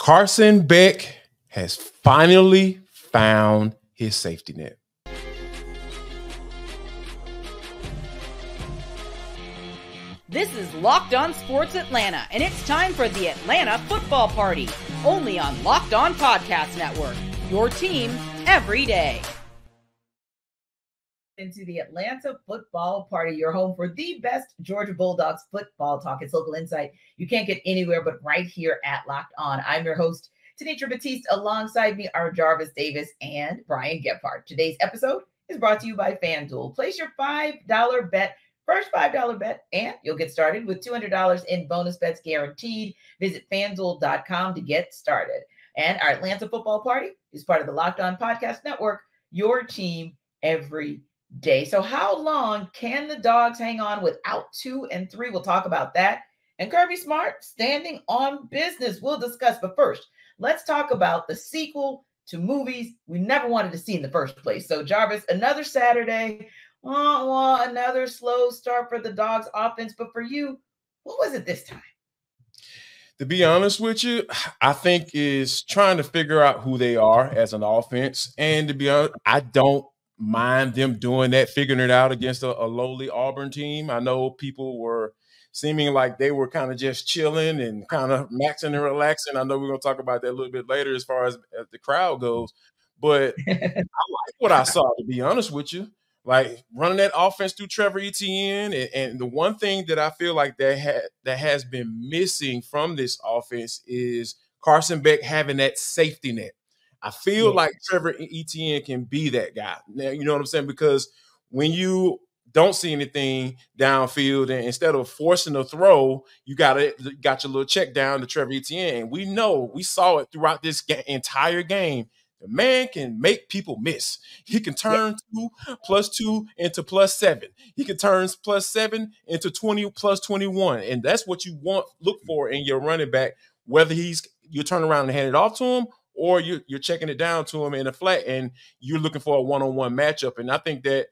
Carson Beck has finally found his safety net. This is Locked On Sports Atlanta, and it's time for the Atlanta Football Party, only on Locked On Podcast Network, your team every day. Into the Atlanta Football Party, your home for the best Georgia Bulldogs football talk. It's local insight you can't get anywhere but right here at Locked On. I'm your host, Tenitra Batiste. Alongside me are Jarvis Davis and Brian Gebhardt. Today's episode is brought to you by FanDuel. Place your $5 bet. First $5 bet, and you'll get started with $200 in bonus bets guaranteed. Visit FanDuel.com to get started. And our Atlanta Football Party is part of the Locked On Podcast Network, your team every day. So how long can the Dogs hang on without 2 and 3? We'll talk about that. And Kirby Smart standing on business. We'll discuss. But first, let's talk about the sequel to movies we never wanted to see in the first place. So Jarvis, another Saturday. Another slow start for the Dogs offense. But for you, what was it this time? To be honest with you, I think is trying to figure out who they are as an offense. And to be honest, I don't mind them doing that, figuring it out against a lowly Auburn team. I know people were seeming like they were kind of just chilling and kind of maxing and relaxing. I know we're going to talk about that a little bit later as far as the crowd goes. But I like what I saw, to be honest with you. Like running that offense through Trevor Etienne. And the one thing that I feel like that has been missing from this offense is Carson Beck having that safety net. I feel like Trevor Etienne can be that guy. Now, you know what I'm saying? Because when you don't see anything downfield and instead of forcing a throw, you got your little check down to Trevor Etienne. And we saw it throughout this entire game. The man can make people miss. He can turn 2 + 2 into +7. He can turn +7 into 20 + 21. And that's what you look for in your running back, whether you turn around and hand it off to him or you're checking it down to him in a flat and you're looking for a one-on-one matchup. And I think that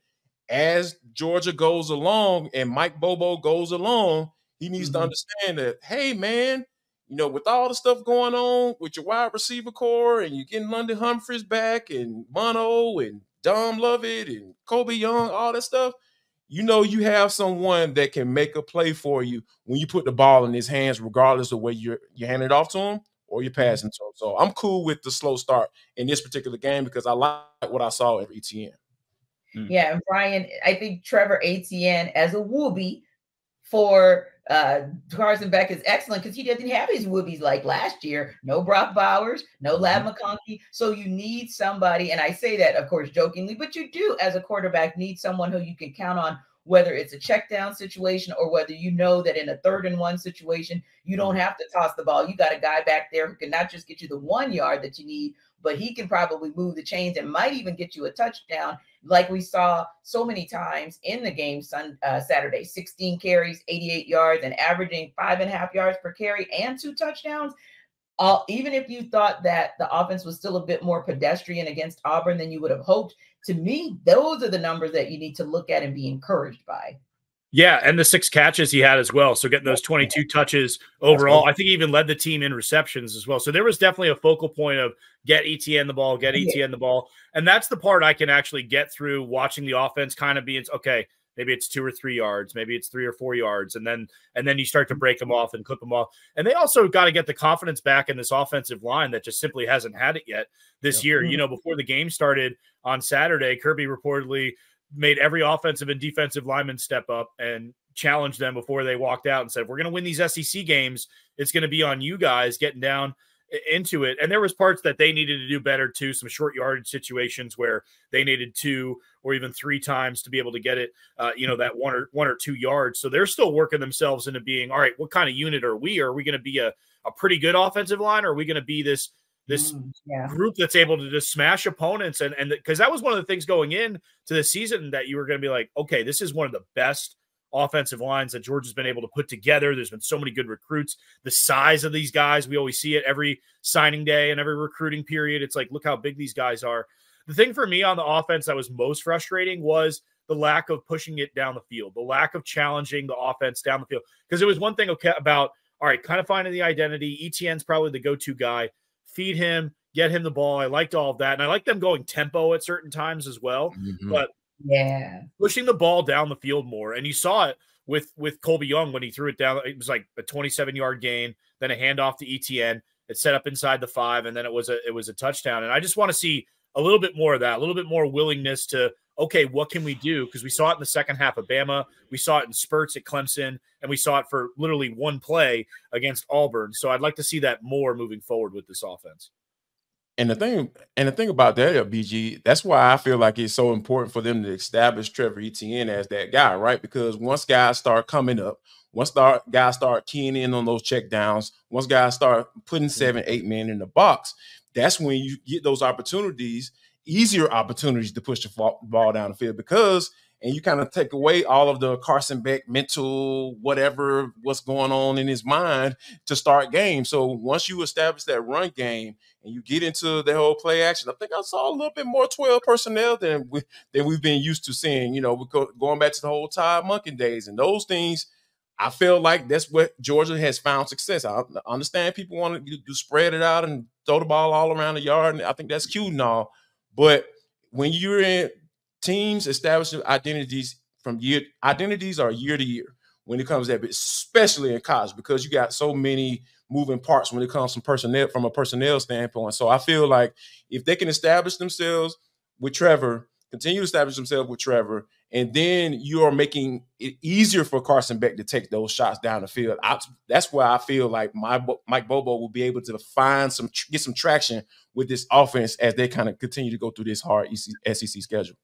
as Georgia goes along and Mike Bobo goes along, he needs to understand that, hey, man, you know, with all the stuff going on with your wide receiver core and you're getting London Humphries back and Mono and Dom Lovett and Colbie Young, all that stuff, you know you have someone that can make a play for you when you put the ball in his hands, regardless of whether you hand it off to him or you're passing to him. So I'm cool with the slow start in this particular game because I like what I saw at Etienne. Yeah, and Brian, I think Trevor Etienne as a whoopee for Carson Beck is excellent because he doesn't have his whoopies like last year. No Brock Bowers, no Lab McConkey. So you need somebody, and I say that, of course, jokingly, but you do, as a quarterback, need someone who you can count on, whether it's a check down situation or whether you know that in a 3rd and 1 situation, you don't have to toss the ball. You got a guy back there who can not just get you the 1 yard that you need, but he can probably move the chains and might even get you a touchdown, like we saw so many times in the game Saturday. 16 carries, 88 yards, and averaging 5.5 yards per carry and 2 touchdowns. Even if you thought that the offense was still a bit more pedestrian against Auburn than you would have hoped, to me, those are the numbers that you need to look at and be encouraged by. Yeah, and the 6 catches he had as well. So getting those 22 touches overall. I think he even led the team in receptions as well. So there was definitely a focal point of get Etienne the ball, get Etienne the ball. And that's the part I can actually get through watching the offense kind of be, okay, maybe it's 2 or 3 yards, maybe it's 3 or 4 yards. And then you start to break them off and clip them off. And they also got to get the confidence back in this offensive line that just simply hasn't had it yet this year. You know, before the game started on Saturday, Kirby reportedly made every offensive and defensive lineman step up and challenge them before they walked out and said, we're going to win these SEC games. It's going to be on you guys getting down into it. And there was parts that they needed to do better too. Some short yardage situations where they needed 2 or even 3 times to be able to get it, that 1 or 2 yards. So they're still working themselves into being, all right, what kind of unit are we? Are we going to be a pretty good offensive line? Or are we going to be this group that's able to just smash opponents? And because that was one of the things going in to the season that you were going to be like, okay, this is one of the best offensive lines that Georgia's been able to put together. There's been so many good recruits. The size of these guys, we always see it every signing day and every recruiting period. It's like, look how big these guys are. The thing for me on the offense that was most frustrating was the lack of pushing it down the field, the lack of challenging the offense down the field. Because it was one thing about all right, kind of finding the identity. Etienne's probably the go-to guy. Feed him, get him the ball. I liked all of that. And I like them going tempo at certain times as well. But pushing the ball down the field more. And you saw it with Colbie Young when he threw it down. It was like a 27-yard gain, then a handoff to Etienne. It set up inside the 5, and then it was a touchdown. And I just want to see a little bit more of that, a little bit more willingness to, okay, what can we do? Because we saw it in the second half of Bama. We saw it in spurts at Clemson, and we saw it for literally one play against Auburn. So I'd like to see that more moving forward with this offense. And the thing about that, BG, that's why I feel like it's so important for them to establish Trevor Etienne as that guy, right? Because once guys start coming up, once guys start keying in on those check downs, once guys start putting 7, 8 men in the box, that's when you get those opportunities, easier opportunities to push the ball down the field and you kind of take away all of the Carson Beck mental, what's going on in his mind to start games. So once you establish that run game and you get into the whole play action, I think I saw a little bit more 12 personnel than we've been used to seeing, going back to the whole Todd Monken days and those things. I feel like that's what Georgia has found success. I understand people want to spread it out and throw the ball all around the yard, and I think that's cute and all. But when you're in teams establishing identities are year to year when it comes to that, especially in college, because you got so many moving parts when it comes from a personnel standpoint. So I feel like if they can establish themselves with Trevor, continue to establish themselves with Trevor, and then you are making it easier for Carson Beck to take those shots down the field. That's where I feel like Mike Bobo will be able to get some traction with this offense as they kind of continue to go through this hard SEC schedule.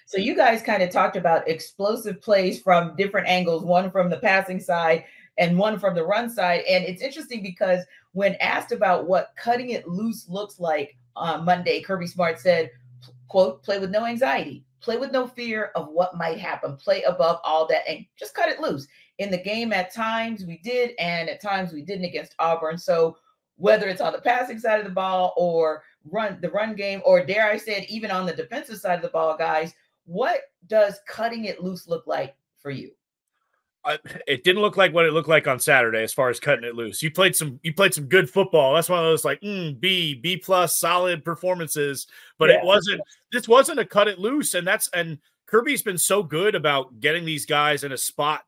So you guys kind of talked about explosive plays from different angles, one from the passing side and one from the run side. And it's interesting because when asked about what cutting it loose looks like on Monday, Kirby Smart said, quote, play with no anxiety, play with no fear of what might happen, play above all that, and just cut it loose. In the game, at times we did, and at times we didn't against Auburn. So whether it's on the passing side of the ball or the run game, or dare I say it, even on the defensive side of the ball, guys, what does cutting it loose look like for you? It didn't look like what it looked like on Saturday as far as cutting it loose. You played some good football. That's one of those like B plus solid performances, but this wasn't a cut it loose. And Kirby's been so good about getting these guys in a spot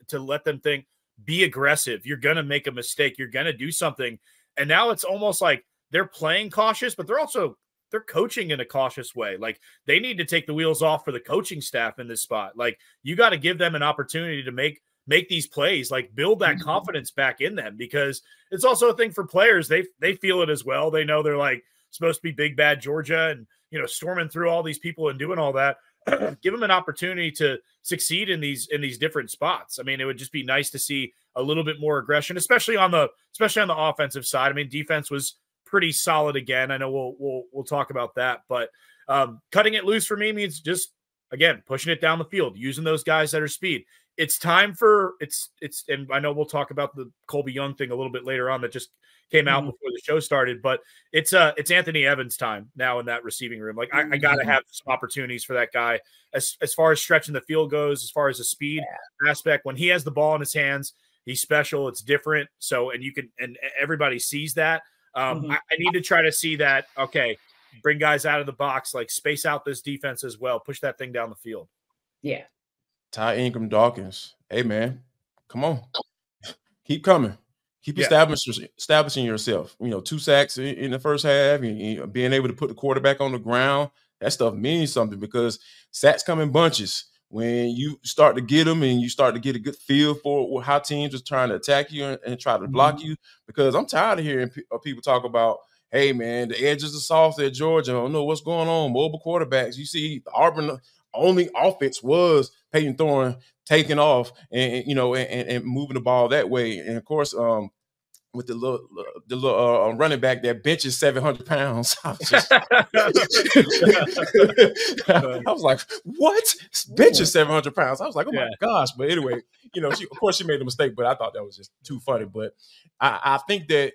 to let them think, be aggressive. You're going to make a mistake. You're going to do something. And now it's almost like they're playing cautious, but they're coaching in a cautious way. Like they need to take the wheels off for the coaching staff in this spot. Like you got to give them an opportunity to make these plays, like build that confidence back in them, because it's also a thing for players. They feel it as well. They know they're like supposed to be big bad Georgia and, storming through all these people and doing all that. Give them an opportunity to succeed in these different spots. I mean, it would just be nice to see a little bit more aggression, especially on the offensive side. I mean, defense was pretty solid again. I know we'll talk about that, but cutting it loose for me means just, again, pushing it down the field, using those guys that are speed. It's time for and I know we'll talk about the Colbie Young thing a little bit later on that just came out before the show started, but it's Anthony Evans time now in that receiving room. Like I got to have some opportunities for that guy as far as stretching the field goes, as far as the speed aspect. When he has the ball in his hands, he's special. It's different. So, and everybody sees that. I need to try to see that. Okay, bring guys out of the box, like space out this defense as well. Push that thing down the field. Yeah. Ty Ingram Dawkins. Hey, man, come on. Keep coming. Keep establishing yourself. 2 sacks in the first half and being able to put the quarterback on the ground. That stuff means something because sacks come in bunches. When you start to get them and you start to get a good feel for how teams are trying to attack you and try to block you, because I'm tired of hearing people talk about, hey, man, the edges are soft at Georgia. I don't know what's going on. Mobile quarterbacks. You see, Auburn only offense was Peyton Thorne taking off and moving the ball that way. And, of course, with the little running back that benches 700 pounds. I was like, what? Benches 700 pounds. I was like, oh, my gosh. But anyway, she made a mistake, but I thought that was just too funny. But I think that,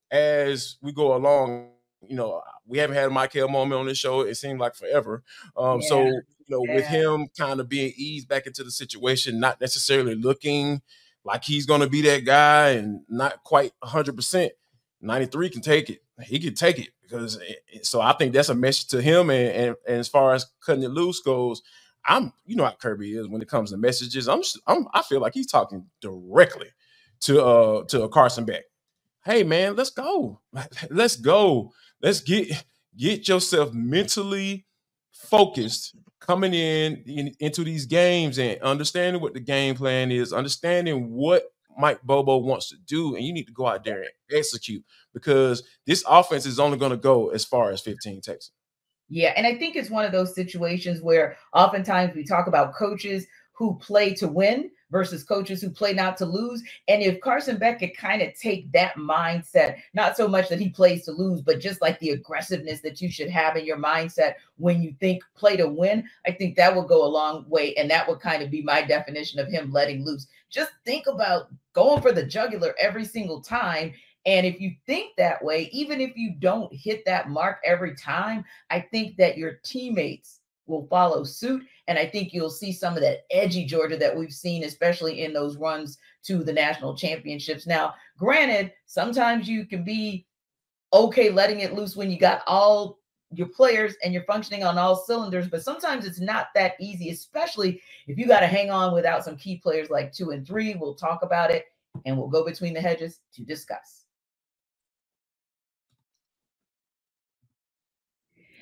as we go along, we haven't had a Michael moment on this show. It seemed like forever. With him kind of being eased back into the situation, not necessarily looking like he's going to be that guy and not quite 100%. 93 can take it. He can take it because so I think that's a message to him. And as far as cutting it loose goes, you know how Kirby is when it comes to messages. I feel like he's talking directly to Carson Beck. Hey man, let's go. Let's go. Let's get yourself mentally focused coming into these games and understanding what the game plan is, understanding what Mike Bobo wants to do, and you need to go out there and execute because this offense is only going to go as far as 15 Texans. Yeah, and I think it's one of those situations where oftentimes we talk about coaches who play to win versus coaches who play not to lose. And if Carson Beck could kind of take that mindset, not so much that he plays to lose, but just like the aggressiveness that you should have in your mindset when you think play to win, I think that would go a long way. And that would kind of be my definition of him letting loose. Just think about going for the jugular every single time. And if you think that way, even if you don't hit that mark every time, I think that your teammates will follow suit. And I think you'll see some of that edgy Georgia that we've seen, especially in those runs to the national championships. Now, granted, sometimes you can be okay letting it loose when you got all your players and you're functioning on all cylinders, but sometimes it's not that easy, especially if you got to hang on without some key players like 2 and 3. We'll talk about it and we'll go between the hedges to discuss.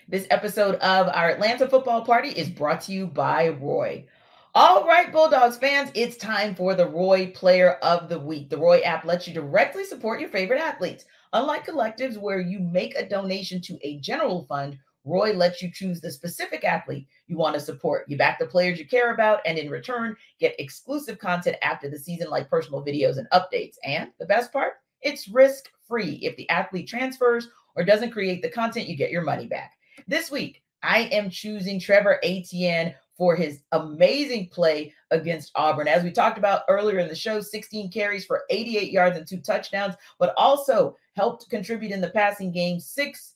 This episode of our Atlanta Football Party is brought to you by Roy. All right, Bulldogs fans, it's time for the Roy Player of the Week. The Roy app lets you directly support your favorite athletes. Unlike collectives where you make a donation to a general fund, Roy lets you choose the specific athlete you want to support. You back the players you care about, and in return, get exclusive content after the season like personal videos and updates. And the best part, it's risk-free. If the athlete transfers or doesn't create the content, you get your money back. This week, I am choosing Trevor Etienne for his amazing play against Auburn. As we talked about earlier in the show, 16 carries for 88 yards and 2 touchdowns, but also helped contribute in the passing game, 6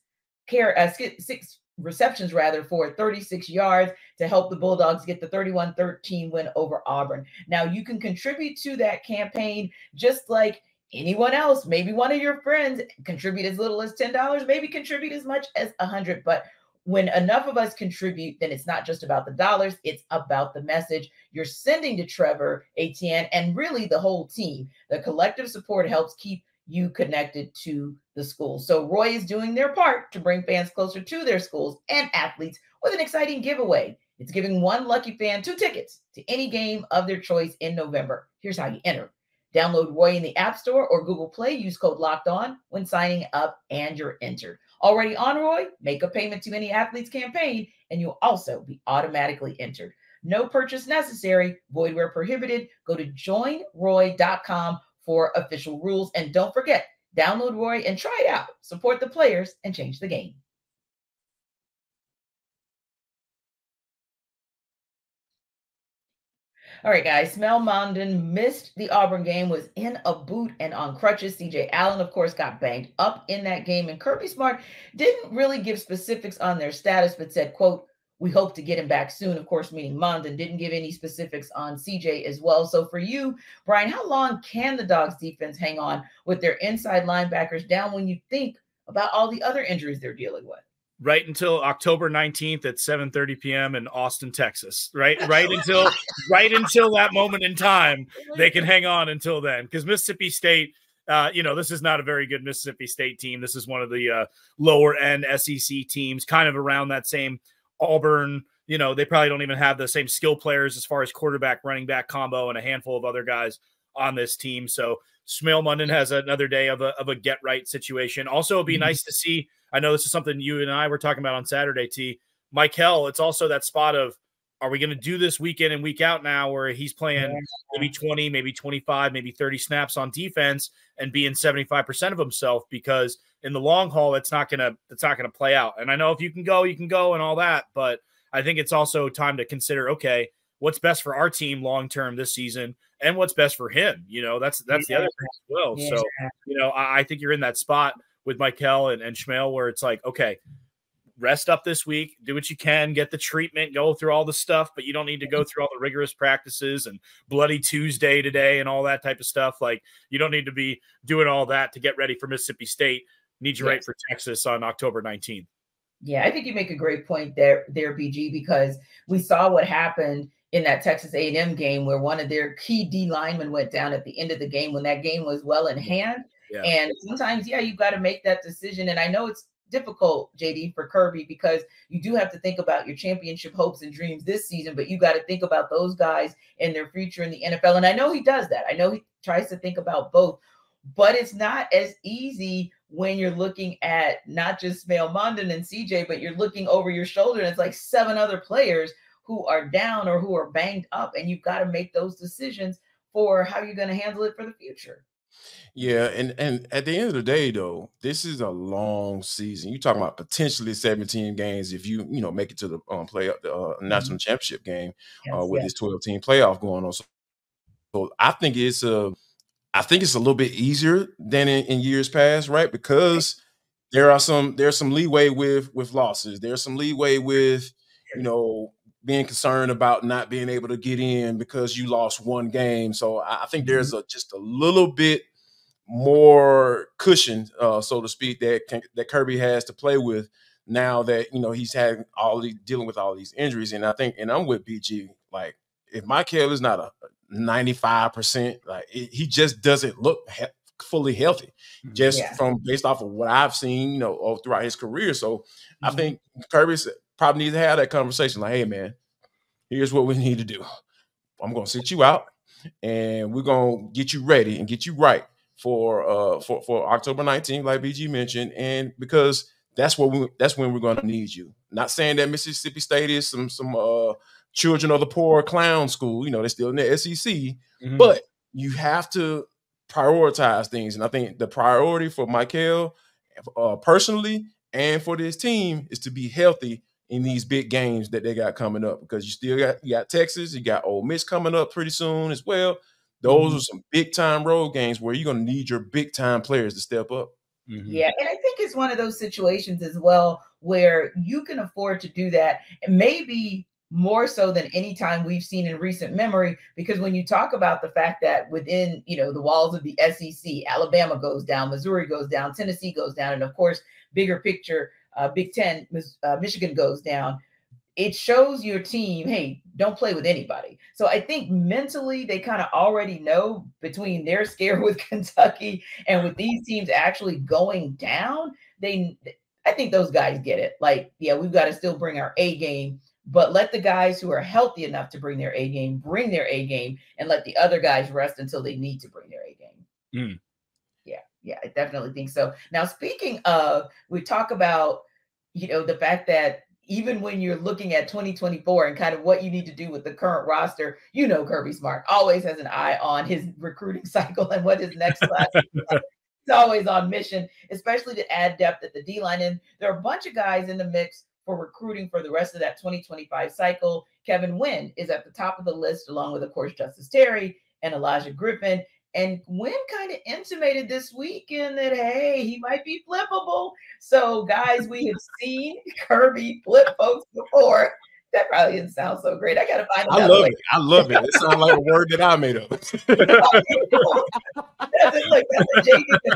receptions for 36 yards to help the Bulldogs get the 31-13 win over Auburn. Now, you can contribute to that campaign just like anyone else. Maybe one of your friends contribute as little as $10, maybe contribute as much as $100. But when enough of us contribute, then it's not just about the dollars, it's about the message you're sending to Trevor Etienne and really the whole team. The collective support helps keep you connected to the school. So Roy is doing their part to bring fans closer to their schools and athletes with an exciting giveaway. It's giving one lucky fan 2 tickets to any game of their choice in November. Here's how you enter. Download Roy in the App Store or Google Play. Use code LOCKEDON when signing up and you're entered. Already on Roy? Make a payment to any athlete's campaign and you'll also be automatically entered. No purchase necessary. Void where prohibited. Go to joinroy.com for official rules. And don't forget, download Roy and try it out. Support the players and change the game. All right, guys. Smell Mondon missed the Auburn game, was in a boot and on crutches. CJ Allen, of course, got banged up in that game. And Kirby Smart didn't really give specifics on their status, but said, quote, "We hope to get him back soon," of course, meaning Mondon. Didn't give any specifics on CJ as well. So for you, Brian, how long can the Dogs defense hang on with their inside linebackers down when you think about all the other injuries they're dealing with? Right until October 19th at 7:30 p.m. in Austin, Texas. Right until that moment in time, they can hang on until then. Because Mississippi State, this is not a very good Mississippi State team. This is one of the lower end SEC teams, kind of around that same Auburn. They probably don't even have the same skill players as far as quarterback, running back combo, and a handful of other guys on this team. So Smail Mondon has another day of a get right situation. Also, it'd be nice to see. I know this is something you and I were talking about on Saturday, T. Michael, it's also that spot of, are we going to do this week in and week out now where he's playing maybe 20, maybe 25, maybe 30 snaps on defense and being 75% of himself? Because in the long haul, it's not going to play out. And I know if you can go and all that, but I think it's also time to consider, okay, what's best for our team long-term this season and what's best for him. That's the other thing as well. Yeah. So, I think you're in that spot with Michael and Schmale where it's like, okay, rest up this week, do what you can, get the treatment, go through all the stuff, but you don't need to go through all the rigorous practices and bloody Tuesday today and all that type of stuff. Like, you don't need to be doing all that to get ready for Mississippi State. Need you right for Texas on October 19th. Yeah, I think you make a great point there, BG, because we saw what happened in that Texas A&M game where one of their key D linemen went down at the end of the game when that game was well in hand. Yeah. And sometimes, you've got to make that decision. And I know it's difficult, JD, for Kirby, because you do have to think about your championship hopes and dreams this season, but you got to think about those guys and their future in the NFL. And I know he does that. I know he tries to think about both, but it's not as easy when you're looking at not just Smail Mondon and CJ, but you're looking over your shoulder and it's like 7 other players who are down or who are banged up, and you've got to make those decisions for how you're going to handle it for the future. Yeah, and at the end of the day, though, this is a long season. You're talking about potentially 17 games if you make it to the national championship game with this 12-team playoff going on. So I think it's a little bit easier than in years past, right? Because there's some leeway with losses. There's some leeway with being concerned about not being able to get in because you lost one game. So I think there's just a little bit more cushion, so to speak, that Kirby has to play with now that he's had dealing with all these injuries. And I think, and I'm with BG, like if Michael is not a 95%, like he just doesn't look fully healthy, just from based off of what I've seen, throughout his career. So I think Kirby probably needs to have that conversation. Like, hey man, here's what we need to do. I'm going to sit you out, and we're going to get you ready and get you right for October 19th, like BG mentioned, and because that's when we're going to need you. Not saying that Mississippi State is some children of the poor clown school. They're still in the SEC, but you have to prioritize things. And I think the priority for Michael personally and for this team is to be healthy in these big games that they got coming up, because you got Texas, you got Ole Miss coming up pretty soon as well. Those are some big time road games where you're going to need your big time players to step up. Yeah, and I think it's one of those situations as well where you can afford to do that, and maybe more so than any time we've seen in recent memory, because when you talk about the fact that within the walls of the SEC, Alabama goes down, Missouri goes down, Tennessee goes down, and of course, bigger picture, Big Ten, Michigan goes down. It shows your team, hey, don't play with anybody. So I think mentally they kind of already know, between their scare with Kentucky and with these teams actually going down, I think those guys get it. Like, yeah, we've got to still bring our A game, but let the guys who are healthy enough to bring their A game, and let the other guys rest until they need to bring their A game. Yeah, I definitely think so. Now, speaking of, we talk about, the fact that even when you're looking at 2024 and kind of what you need to do with the current roster, Kirby Smart always has an eye on his recruiting cycle and what his next class is like. He's always on mission, especially to add depth at the D-line. And there are a bunch of guys in the mix for recruiting for the rest of that 2025 cycle. Kevin Wynn is at the top of the list, along with, of course, Justice Terry and Elijah Griffin. And Wynn kind of intimated this weekend that, hey, he might be flippable. So, guys, we have seen Kirby flip folks before. That probably didn't sound so great. I got to find another way. I love it. It sounds like a word that I made up. That's a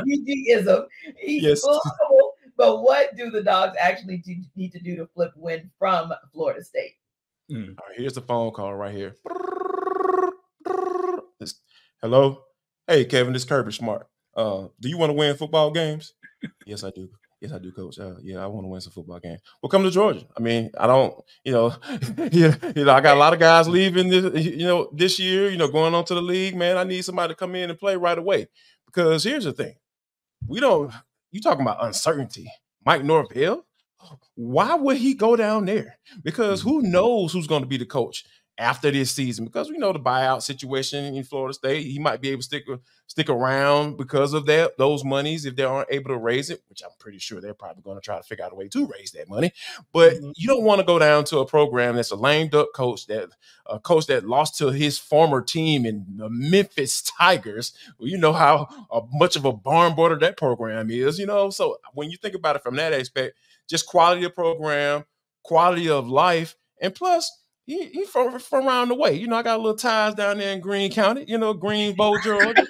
JD-ism. He's flippable. But what do the Dogs actually need to do to flip Wynn from Florida State? All right, here's the phone call right here. Hello? Hey, Kevin, this is Kirby Smart. Do you want to win football games? Yes, I do. Yes, I do, Coach. Yeah, I want to win some football games. Well, come to Georgia. I mean, I don't, I got a lot of guys leaving this year, going on to the league. Man, I need somebody to come in and play right away. Because here's the thing. You talking about uncertainty. Mike Norvell, why would he go down there? Because who knows who's going to be the coach after this season, because we know the buyout situation in Florida State. He might be able to stick around because of those monies if they aren't able to raise it, which I'm pretty sure they're probably going to try to figure out a way to raise that money. But you don't want to go down to a program that's a lame duck coach, a coach that lost to his former team in the Memphis Tigers. Well, you know how much of a barn burner that program is, So when you think about it from that aspect, just quality of program, quality of life, and plus, he from around the way. I got a little ties down there in Greene County, Greenbow, Georgia.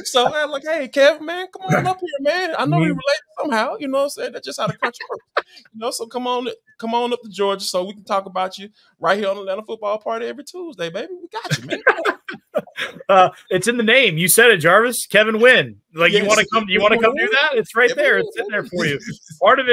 So I'm like, hey, Kevin, man, come on up here, man. I know we related somehow, what I'm saying? That's just how the country works. So come on up to Georgia so we can talk about you right here on the Atlanta Football Party every Tuesday, baby. We got you, man. It's in the name. You said it, Jarvis. Kevin Wynn. Like, yes. You want to come do that? It's right there. It's in there for you. Part of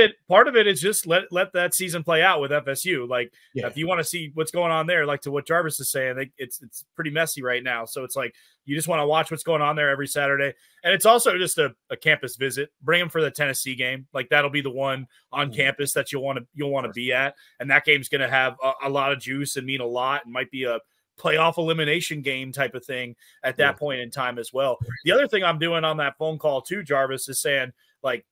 it is just let that season play out with FSU. Like, if you want to see what's going on there, like to what Jarvis is saying, it's pretty messy right now. So it's like you just want to watch what's going on there every Saturday. And it's also just a campus visit. Bring them for the Tennessee game. Like, that'll be the one on campus that you'll want to be at. And that game's going to have a lot of juice and mean a lot, and might be a playoff elimination game type of thing at that point in time as well. The other thing I'm doing on that phone call too, Jarvis, is saying, like,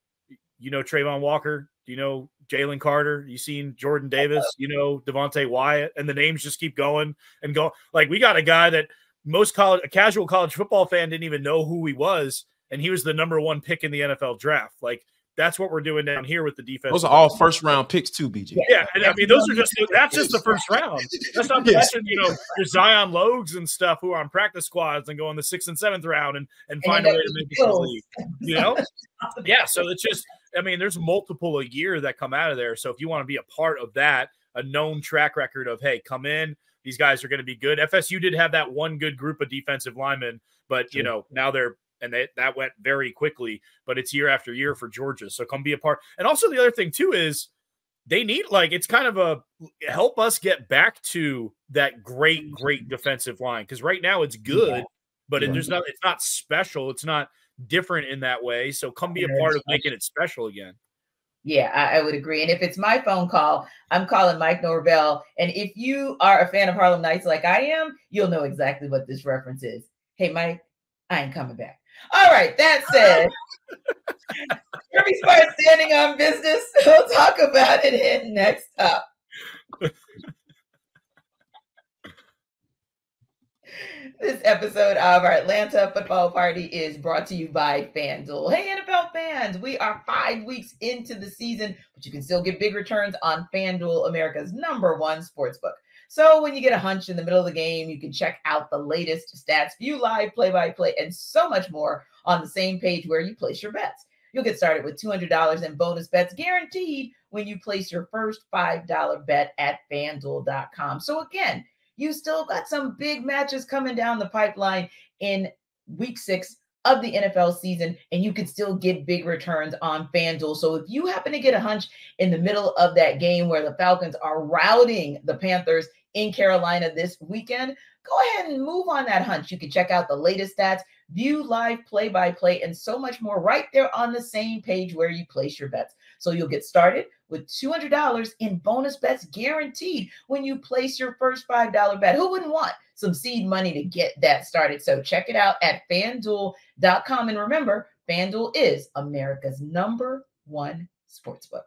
Trayvon Walker, Jalen Carter, you seen Jordan Davis, Devontae Wyatt, and the names just keep going and go. Like, we got a guy that a casual college football fan didn't even know who he was, and he was the #1 pick in the NFL draft. Like, that's what we're doing down here with the defense. Those are all first-round picks too, BG. Yeah, and I mean, that's just the first round. That's not to mention, your Zion Logues and stuff who are on practice squads and go in the 6th and 7th round and find a way to make the league. Yeah, so it's just, I mean, there's multiple a year that come out of there. So if you want to be a part of that, a known track record of, hey, come in, these guys are going to be good. FSU did have that one good group of defensive linemen, but, now they're, and that went very quickly, but it's year after year for Georgia. So come be a part. And also the other thing too is they need, like, it's kind of help us get back to that great defensive line. Cause right now it's good, but it's not special. It's not different in that way. So come be a part of making it special again. Yeah, I would agree. And if it's my phone call, I'm calling Mike Norvell. And if you are a fan of Harlem Nights like I am, you'll know exactly what this reference is. Hey, Mike, I ain't coming back. All right, that said, Kirby Smart standing on business. We'll talk about it in next up. This episode of our Atlanta Football Party is brought to you by FanDuel. Hey, NFL fans, we are 5 weeks into the season, but you can still get big returns on FanDuel, America's #1 sportsbook. So when you get a hunch in the middle of the game, you can check out the latest stats, view live play-by-play, and so much more on the same page where you place your bets. You'll get started with $200 in bonus bets guaranteed when you place your first $5 bet at FanDuel.com. So again, you still got some big matches coming down the pipeline in week 6 of the NFL season, and you can still get big returns on FanDuel. So if you happen to get a hunch in the middle of that game where the Falcons are routing the Panthers in Carolina this weekend, go ahead and move on that hunch. You can check out the latest stats, view live play-by-play, and so much more right there on the same page where you place your bets. So you'll get started with $200 in bonus bets guaranteed when you place your first $5 bet. Who wouldn't want some seed money to get that started? So check it out at FanDuel.com. And remember, FanDuel is America's #1 sportsbook.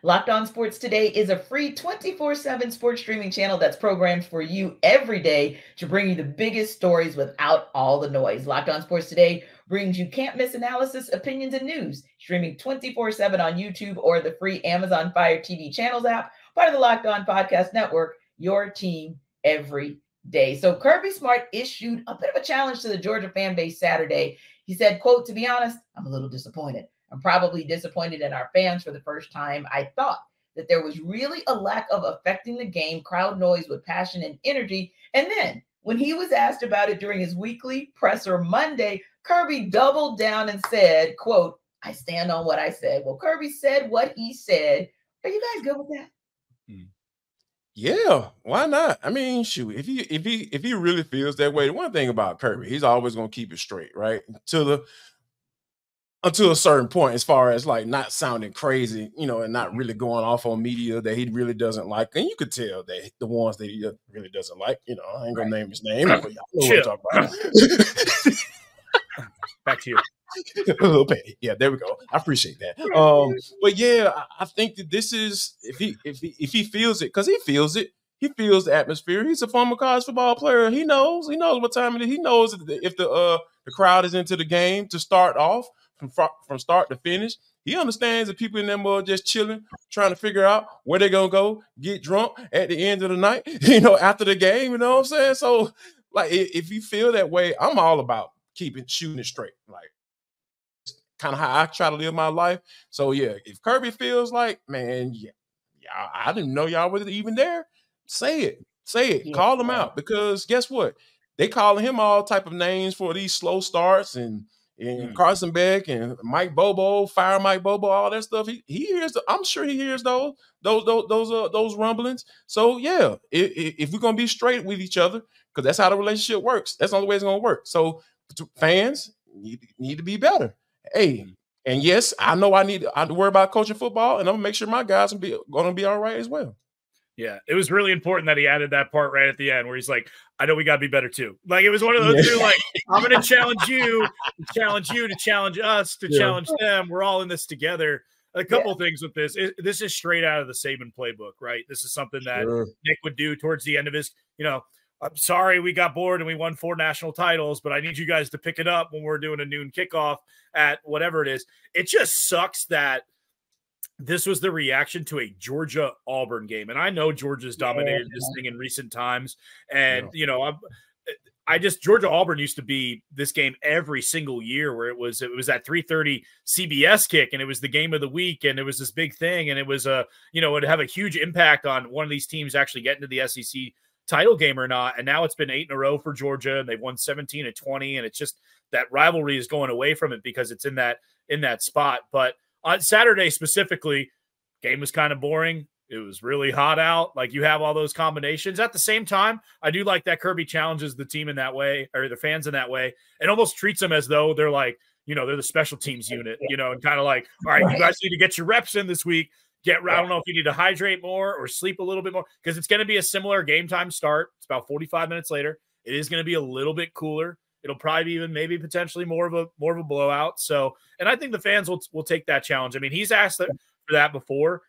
Locked On Sports Today is a free 24/7 sports streaming channel that's programmed for you every day to bring you the biggest stories without all the noise. Locked On Sports Today brings you can't miss analysis, opinions, and news, streaming 24/7 on YouTube or the free Amazon Fire TV channels app, part of the Locked On Podcast Network, your team every day. So Kirby Smart issued a bit of a challenge to the Georgia fan base Saturday. He said, quote, "To be honest, I'm a little disappointed. I'm probably disappointed in our fans for the first time. I thought that there was really a lack of affecting the game, crowd noise with passion and energy." And then when he was asked about it during his weekly presser Monday, Kirby doubled down and said, quote, "I stand on what I said." Well, Kirby said what he said. Are you guys good with that? Yeah, why not? I mean, shoot, if he really feels that way, the one thing about Kirby, he's always going to keep it straight, right? until a certain point, as far as like not sounding crazy, you know, and not really going off on media that he really doesn't like. And you could tell that the ones that he really doesn't like, you know, I ain't gonna name his name, but y'all know what I'm talking about. Back to you. A little bit. Yeah, there we go. I appreciate that. But yeah, I think that this is if he feels it, because he feels it. He feels the atmosphere. He's a former college football player. He knows what time it is. He knows if the crowd is into the game to start off from start to finish. He understands that people in them are just chilling, trying to figure out where they're gonna go, get drunk at the end of the night, you know, after the game. You know what I'm saying? So, like, if you feel that way, I'm all about shooting it straight. Like, kind of how I try to live my life. So yeah, if Kirby feels like, man, yeah, I didn't know y'all were even there. Say it. Yeah. Call them out, because guess what? They calling him all type of names for these slow starts and Carson Beck and Mike Bobo, fire Mike Bobo, all that stuff. He hears. I'm sure he hears those rumblings. So yeah, if we're gonna be straight with each other, because that's how the relationship works. That's the only way it's gonna work. So fans need to be better. Hey, and yes, I know I have to worry about coaching football, and I'm gonna make sure my guys are gonna be all right as well. Yeah, it was really important that he added that part right at the end where he's like, I know we got to be better too. Like, it was one of those two, like, I'm going to challenge you to challenge us, to challenge them. We're all in this together. A couple of things with this. This is straight out of the Saban playbook, right? This is something that Nick would do towards the end of his, you know, I'm sorry we got bored and we won 4 national titles, but I need you guys to pick it up when we're doing a noon kickoff at whatever it is. It just sucks that this was the reaction to a Georgia-Auburn game. And I know Georgia's dominated this thing in recent times. And, you know, Georgia-Auburn used to be this game every single year where it was that 3:30 CBS kick, and it was the game of the week, and it was this big thing. And it was it'd have a huge impact on one of these teams actually getting to the SEC title game or not. And now it's been 8 in a row for Georgia, and they've won 17 and 20. And it's just that rivalry is going away from it because it's in that spot. But on Saturday specifically, game was kind of boring. It was really hot out. Like, you have all those combinations. At the same time, I do like that Kirby challenges the team in that way, or the fans in that way, and almost treats them as though they're like, you know, they're the special teams unit, you know, and kind of like, all right, you guys need to get your reps in this week. I don't know if you need to hydrate more or sleep a little bit more, because it's going to be a similar game time start. It's about 45 minutes later. It is going to be a little bit cooler. It'll probably be even maybe potentially more of a blowout. So, and I think the fans will take that challenge. I mean, he's asked for that before.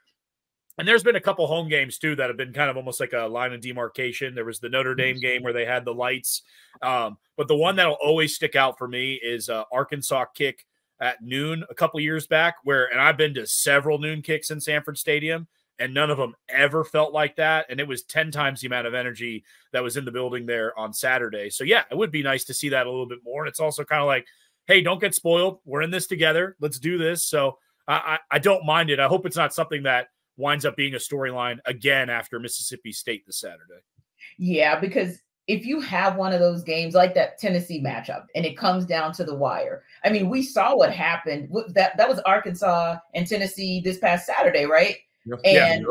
And there's been a couple home games too that have been kind of almost like a line of demarcation. There was the Notre Dame game where they had the lights. But the one that'll always stick out for me is Arkansas kick at noon a couple years back, and I've been to several noon kicks in Sanford Stadium, and none of them ever felt like that. And it was 10 times the amount of energy that was in the building there on Saturday. So yeah, it would be nice to see that a little bit more. And it's also kind of like, hey, don't get spoiled. We're in this together. Let's do this. So I don't mind it. I hope it's not something that winds up being a storyline again after Mississippi State this Saturday. Yeah, because if you have one of those games like that Tennessee matchup and it comes down to the wire, I mean, we saw what happened. That was Arkansas and Tennessee this past Saturday, right? And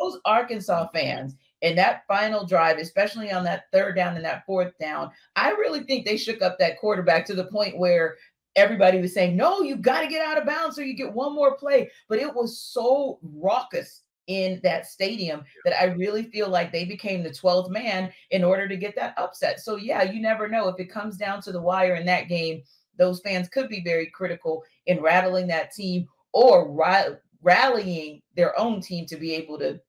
those Arkansas fans in that final drive, especially on that 3rd down and that 4th down, I really think they shook up that quarterback to the point where everybody was saying, no, you got to get out of bounds so you get one more play. But it was so raucous in that stadium that I really feel like they became the 12th man in order to get that upset. So yeah, you never know. If it comes down to the wire in that game, those fans could be very critical in rattling that team or rallying their own team to be able to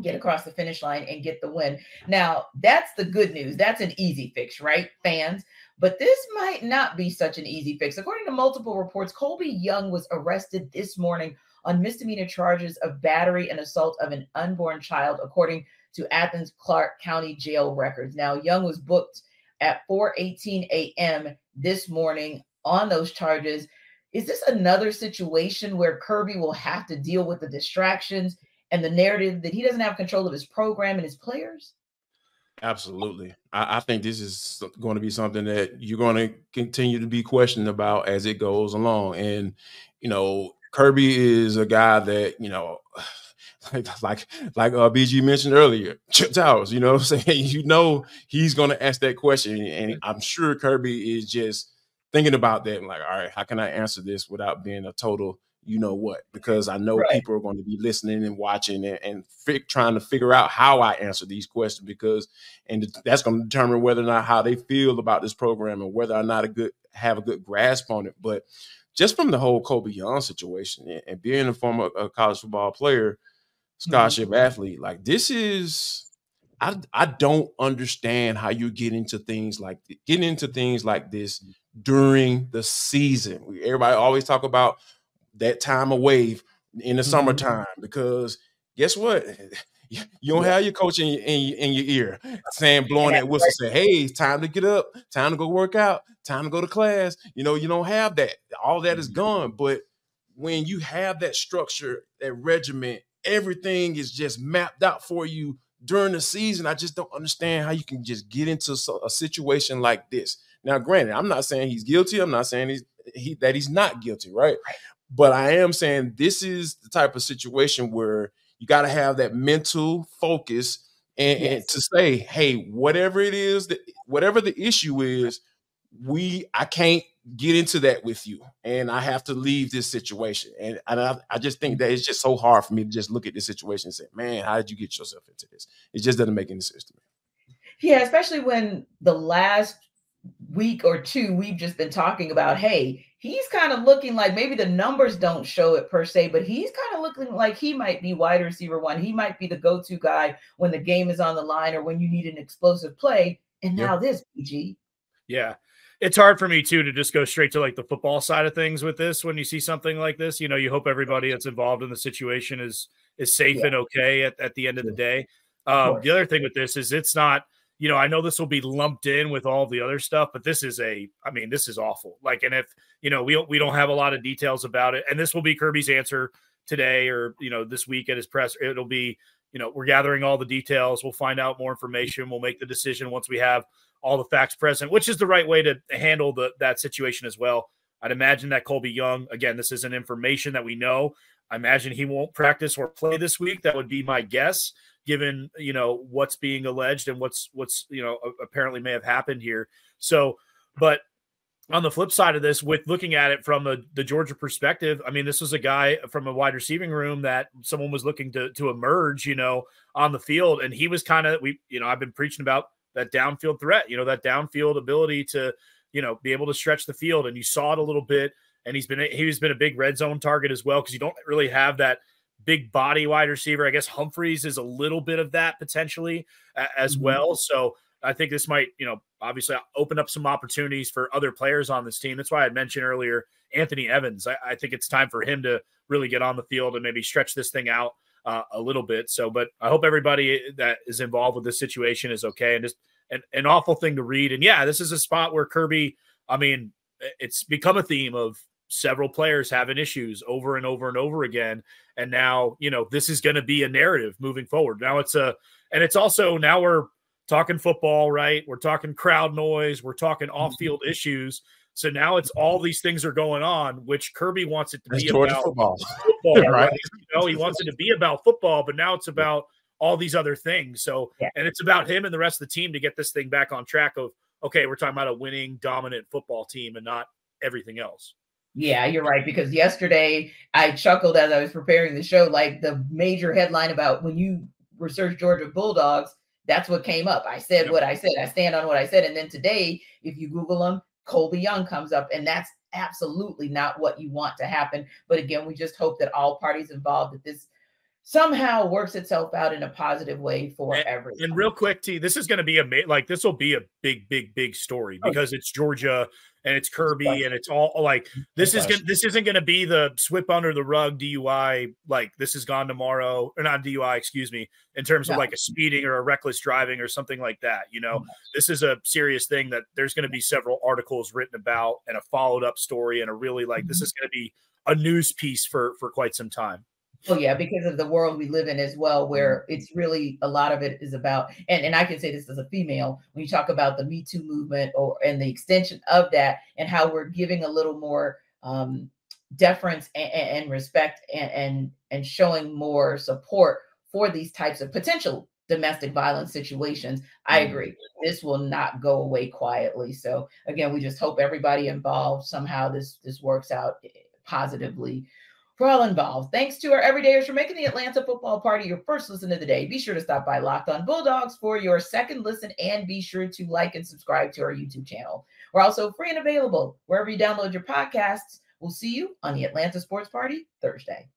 get across the finish line and get the win. Now, that's the good news. That's an easy fix, right, fans? But this might not be such an easy fix. According to multiple reports, Colbie Young was arrested this morning on misdemeanor charges of battery and assault of an unborn child, according to Athens Clarke County Jail records. Now, Young was booked at 4:18 a.m. this morning on those charges. Is this another situation where Kirby will have to deal with the distractions and the narrative that he doesn't have control of his program and his players? Absolutely. I think this is going to be something that you're going to continue to be questioned about as it goes along. And, you know, Kirby is a guy that, you know, like BG mentioned earlier, Chip Towers, you know what I'm saying? You know, he's going to ask that question. And I'm sure Kirby is just thinking about that, I'm like, all right, how can I answer this without being a total you know what? Because I know Right. people are going to be listening and watching and trying to figure out how I answer these questions and that's going to determine whether or not how they feel about this program and whether or not have a good grasp on it. But just from the whole Colbie Young situation and being a former college football player, scholarship athlete, like this is, I don't understand how you get into things like this during the season. Everybody always talk about that time of wave in the summertime because guess what? You don't have your coach in your ear saying, blowing that whistle, saying, hey, it's time to get up, time to go work out, time to go to class. You know, you don't have that. All that is gone. But when you have that structure, that regiment, everything is just mapped out for you during the season. I just don't understand how you can just get into a situation like this. Now, granted, I'm not saying he's guilty. I'm not saying that he's not guilty, right? But I am saying this is the type of situation where you got to have that mental focus and to say, hey, whatever it is, whatever the issue is, I can't get into that with you, and I have to leave this situation. And I just think that it's just so hard for me to just look at this situation and say, man, how did you get yourself into this? It just doesn't make any sense to me. Yeah, especially when the last week or two we've just been talking about, hey, he's kind of looking like maybe the numbers don't show it per se, but he's kind of looking like he might be wide receiver one. He might be the go-to guy when the game is on the line or when you need an explosive play. And now this, PG. Yeah. It's hard for me too to just go straight to like the football side of things with this. When you see something like this, you know, you hope everybody that's involved in the situation is safe and okay at the end of the day. The other thing with this is it's not, you know, I know this will be lumped in with all the other stuff, but this is this is awful. Like, and if, you know, we don't have a lot of details about it, and this will be Kirby's answer today or, you know, this week at his press, it'll be, you know, we're gathering all the details. We'll find out more information. We'll make the decision once we have all the facts present, which is the right way to handle that situation as well. I'd imagine that Colbie Young, again, this isn't information that we know. I imagine he won't practice or play this week. That would be my guess, given, you know, what's being alleged and what's, you know, apparently may have happened here. So, but on the flip side of this, with looking at it from the Georgia perspective, I mean, this was a guy from a wide receiving room that someone was looking to emerge, you know, on the field. And he was kind of, I've been preaching about that downfield threat, you know, that downfield ability to, you know, be able to stretch the field. And you saw it a little bit. And he's been a big red zone target as well, because you don't really have that big body wide receiver. I guess Humphreys is a little bit of that potentially as well. So I think this might, you know, obviously open up some opportunities for other players on this team. That's why I mentioned earlier Anthony Evans. I think it's time for him to really get on the field and maybe stretch this thing out a little bit. So, but I hope everybody that is involved with this situation is okay. And just an awful thing to read. And yeah, this is a spot where Kirby, I mean, it's become a theme of several players having issues over and over and over again. And now, you know, this is going to be a narrative moving forward. Now it's also, now we're talking football, right? We're talking crowd noise. We're talking off-field issues. So now it's all these things are going on, which Kirby wants it to be about football, right? You know, he wants it to be about football, but now it's about all these other things. So, and it's about him and the rest of the team to get this thing back on track of, okay, we're talking about a winning, dominant football team and not everything else. Yeah, you're right. Because yesterday I chuckled as I was preparing the show, like the major headline about when you research Georgia Bulldogs, that's what came up. I said what I said. I stand on what I said. And then today, if you Google them, Colbie Young comes up, and that's absolutely not what you want to happen. But again, we just hope that all parties involved, that this somehow works itself out in a positive way for everyone. And real quick, T, this is going to be this will be a big story because it's Georgia and it's Kirby and it's all like this isn't going to be the sweep under the rug DUI, like this is gone tomorrow, or not DUI, excuse me, in terms of like a speeding or a reckless driving or something like that. You know, this is a serious thing that there's going to be several articles written about and a followed up story and a really this is going to be a news piece for quite some time. Oh yeah, because of the world we live in as well, where it's really a lot of it is about, and I can say this as a female, when you talk about the Me Too movement and the extension of that and how we're giving a little more deference and respect and showing more support for these types of potential domestic violence situations. I agree. This will not go away quietly. So again, we just hope everybody involved somehow this works out positively for all involved. Thanks to our everydayers for making the Atlanta Football Party your first listen of the day. Be sure to stop by Locked On Bulldogs for your second listen, and be sure to like and subscribe to our YouTube channel. We're also free and available wherever you download your podcasts. We'll see you on the Atlanta Sports Party Thursday.